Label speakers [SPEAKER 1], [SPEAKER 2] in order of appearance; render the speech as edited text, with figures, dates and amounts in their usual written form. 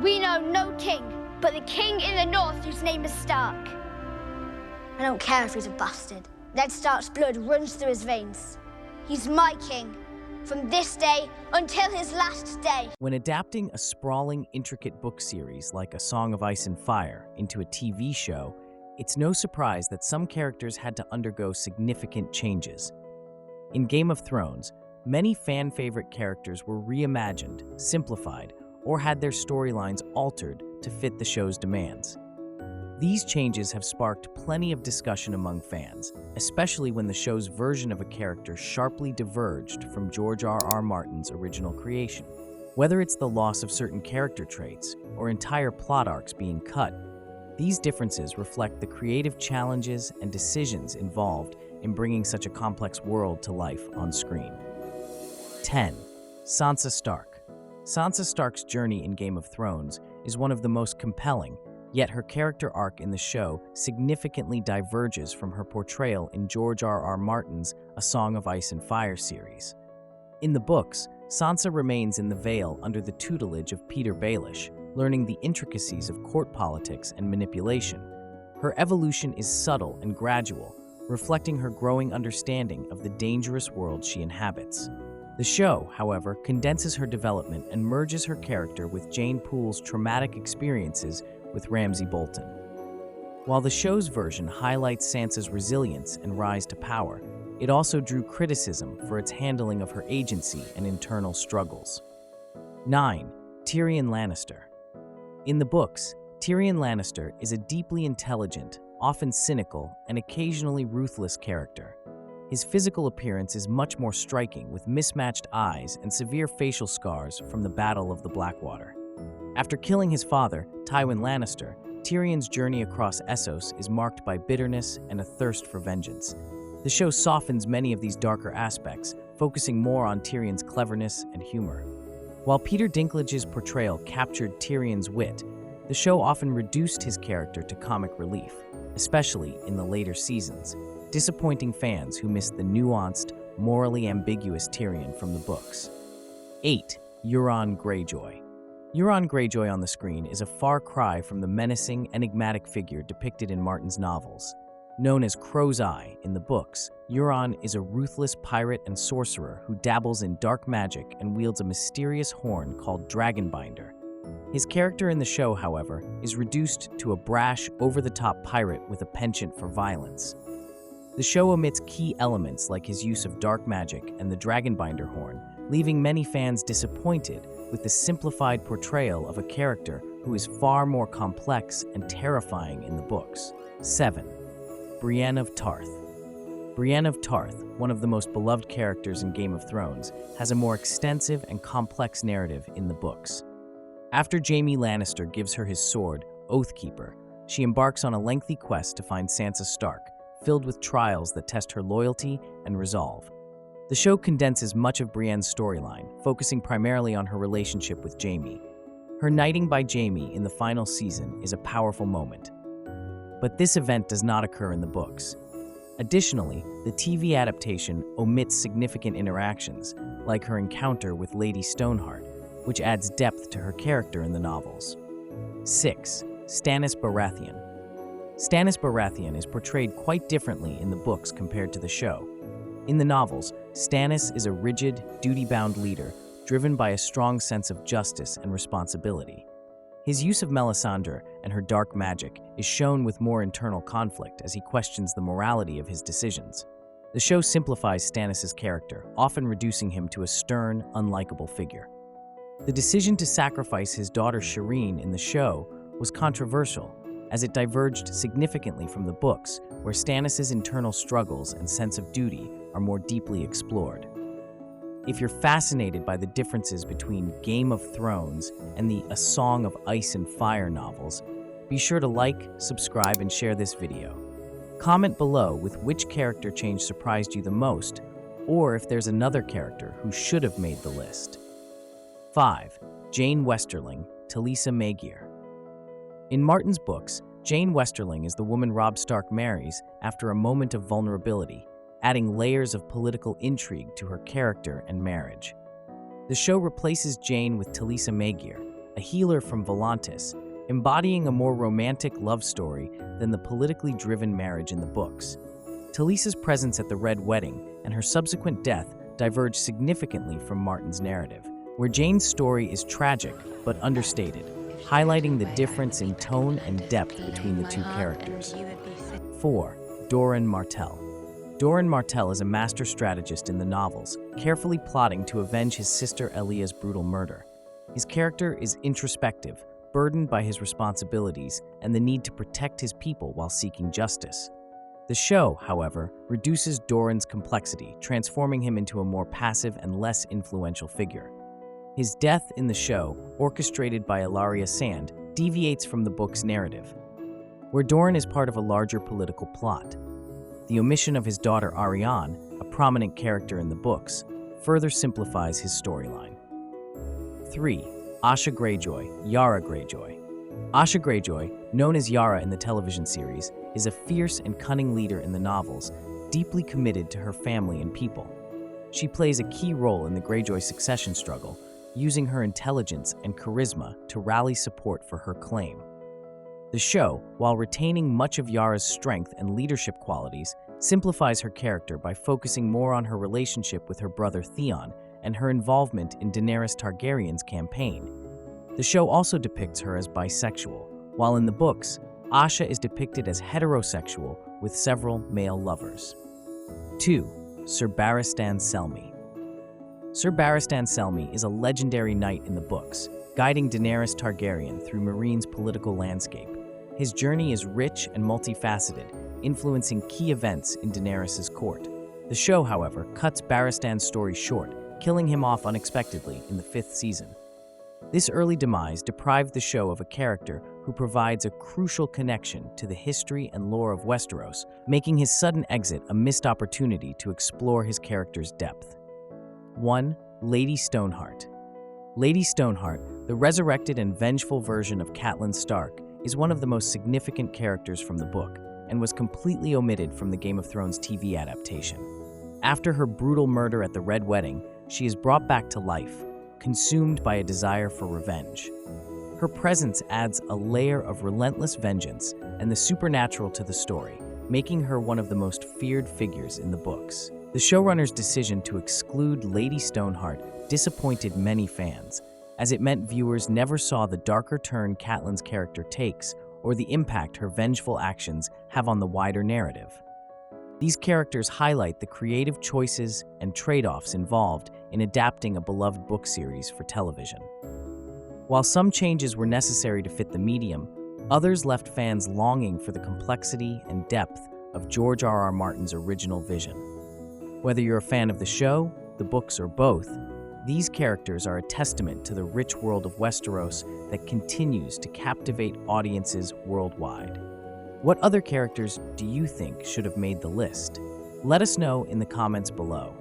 [SPEAKER 1] We know no king, but the king in the north whose name is Stark.
[SPEAKER 2] I don't care if he's a bastard. Ned Stark's blood runs through his veins. He's my king, from this day until his last day.
[SPEAKER 3] When adapting a sprawling, intricate book series like A Song of Ice and Fire into a TV show, it's no surprise that some characters had to undergo significant changes. In Game of Thrones, many fan-favorite characters were reimagined, simplified, or had their storylines altered to fit the show's demands. These changes have sparked plenty of discussion among fans, especially when the show's version of a character sharply diverged from George R.R. Martin's original creation. Whether it's the loss of certain character traits or entire plot arcs being cut, these differences reflect the creative challenges and decisions involved in bringing such a complex world to life on screen. 10. Sansa Stark. Sansa Stark's journey in Game of Thrones is one of the most compelling, yet her character arc in the show significantly diverges from her portrayal in George R.R. Martin's A Song of Ice and Fire series. In the books, Sansa remains in the Vale under the tutelage of Petyr Baelish, learning the intricacies of court politics and manipulation. Her evolution is subtle and gradual, reflecting her growing understanding of the dangerous world she inhabits. The show, however, condenses her development and merges her character with Jane Poole's traumatic experiences with Ramsay Bolton. While the show's version highlights Sansa's resilience and rise to power, it also drew criticism for its handling of her agency and internal struggles. 9. Tyrion Lannister. In the books, Tyrion Lannister is a deeply intelligent, often cynical, and occasionally ruthless character. His physical appearance is much more striking, with mismatched eyes and severe facial scars from the Battle of the Blackwater. After killing his father, Tywin Lannister, Tyrion's journey across Essos is marked by bitterness and a thirst for vengeance. The show softens many of these darker aspects, focusing more on Tyrion's cleverness and humor. While Peter Dinklage's portrayal captured Tyrion's wit, the show often reduced his character to comic relief, especially in the later seasons, disappointing fans who missed the nuanced, morally ambiguous Tyrion from the books. 8. Euron Greyjoy. Euron Greyjoy on the screen is a far cry from the menacing, enigmatic figure depicted in Martin's novels. Known as Crow's Eye in the books, Euron is a ruthless pirate and sorcerer who dabbles in dark magic and wields a mysterious horn called Dragonbinder. His character in the show, however, is reduced to a brash, over-the-top pirate with a penchant for violence. The show omits key elements like his use of dark magic and the Dragonbinder horn, leaving many fans disappointed with the simplified portrayal of a character who is far more complex and terrifying in the books. 7. Brienne of Tarth. Brienne of Tarth, one of the most beloved characters in Game of Thrones, has a more extensive and complex narrative in the books. After Jaime Lannister gives her his sword, Oathkeeper, she embarks on a lengthy quest to find Sansa Stark, filled with trials that test her loyalty and resolve. The show condenses much of Brienne's storyline, focusing primarily on her relationship with Jaime. Her knighting by Jaime in the final season is a powerful moment. But this event does not occur in the books. Additionally, the TV adaptation omits significant interactions, like her encounter with Lady Stoneheart, which adds depth to her character in the novels. 6. Stannis Baratheon. Stannis Baratheon is portrayed quite differently in the books compared to the show. In the novels, Stannis is a rigid, duty-bound leader driven by a strong sense of justice and responsibility. His use of Melisandre and her dark magic is shown with more internal conflict as he questions the morality of his decisions. The show simplifies Stannis' character, often reducing him to a stern, unlikable figure. The decision to sacrifice his daughter Shireen in the show was controversial, as it diverged significantly from the books, where Stannis' internal struggles and sense of duty are more deeply explored. If you're fascinated by the differences between Game of Thrones and the A Song of Ice and Fire novels, be sure to like, subscribe, and share this video. Comment below with which character change surprised you the most, or if there's another character who should have made the list. 5. Jane Westerling, Talisa Maegir. In Martin's books, Jane Westerling is the woman Robb Stark marries after a moment of vulnerability, adding layers of political intrigue to her character and marriage. The show replaces Jane with Talisa Maegir, a healer from Volantis, embodying a more romantic love story than the politically driven marriage in the books. Talisa's presence at the Red Wedding and her subsequent death diverge significantly from Martin's narrative, where Jane's story is tragic but understated, highlighting the difference in tone and depth between the two characters. 4. Doran Martell. Doran Martell is a master strategist in the novels, carefully plotting to avenge his sister Elia's brutal murder. His character is introspective, burdened by his responsibilities and the need to protect his people while seeking justice. The show, however, reduces Doran's complexity, transforming him into a more passive and less influential figure. His death in the show, orchestrated by Ilaria Sand, deviates from the book's narrative, where Doran is part of a larger political plot. The omission of his daughter Arianne, a prominent character in the books, further simplifies his storyline. 3. Asha Greyjoy, Yara Greyjoy. Asha Greyjoy, known as Yara in the television series, is a fierce and cunning leader in the novels, deeply committed to her family and people. She plays a key role in the Greyjoy succession struggle, using her intelligence and charisma to rally support for her claim. The show, while retaining much of Yara's strength and leadership qualities, simplifies her character by focusing more on her relationship with her brother Theon and her involvement in Daenerys Targaryen's campaign. The show also depicts her as bisexual, while in the books, Asha is depicted as heterosexual with several male lovers. 2. Sir Barristan Selmy. Sir Barristan Selmy is a legendary knight in the books, guiding Daenerys Targaryen through Meereen's political landscape. His journey is rich and multifaceted, influencing key events in Daenerys' court. The show, however, cuts Barristan's story short, killing him off unexpectedly in the 5th season. This early demise deprived the show of a character who provides a crucial connection to the history and lore of Westeros, making his sudden exit a missed opportunity to explore his character's depth. 1. Lady Stoneheart. Lady Stoneheart, the resurrected and vengeful version of Catelyn Stark, is one of the most significant characters from the book and was completely omitted from the Game of Thrones TV adaptation. After her brutal murder at the Red Wedding, she is brought back to life, consumed by a desire for revenge. Her presence adds a layer of relentless vengeance and the supernatural to the story, making her one of the most feared figures in the books. The showrunner's decision to exclude Lady Stoneheart disappointed many fans, as it meant viewers never saw the darker turn Catelyn's character takes or the impact her vengeful actions have on the wider narrative. These characters highlight the creative choices and trade-offs involved in adapting a beloved book series for television. While some changes were necessary to fit the medium, others left fans longing for the complexity and depth of George R.R. Martin's original vision. Whether you're a fan of the show, the books, or both, these characters are a testament to the rich world of Westeros that continues to captivate audiences worldwide. What other characters do you think should have made the list? Let us know in the comments below.